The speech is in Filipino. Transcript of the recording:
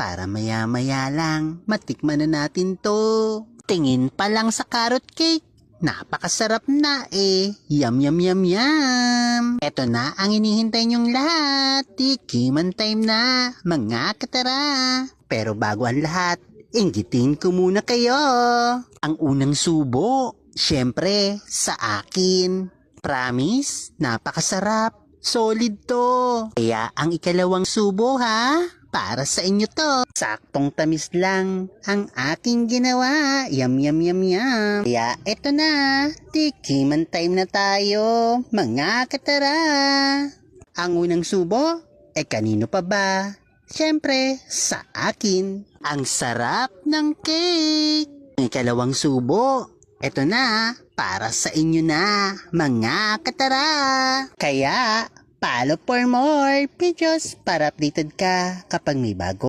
para maya-maya lang matikman na natin to. Tingin pa lang sa carrot cake, napakasarap na eh. Yum, yum, yum, yum. Eto na ang hinihintay niyong lahat. Tikiman time na, mga katara. Pero bago ang lahat, inggitin ko muna kayo. Ang unang subo, syempre, sa akin. Promise, napakasarap. Solid to. Kaya ang ikalawang subo ha, para sa inyo to. Saktong tamis lang ang aking ginawa. Yum, yum, yum, yum. Kaya eto na, tikiman time na tayo, mga katara. Ang unang subo, kanino pa ba? Siyempre, sa akin. Ang sarap ng cake. Ang ikalawang subo, eto na, para sa inyo na, mga katara. Kaya, follow for more videos para updated ka kapag may bago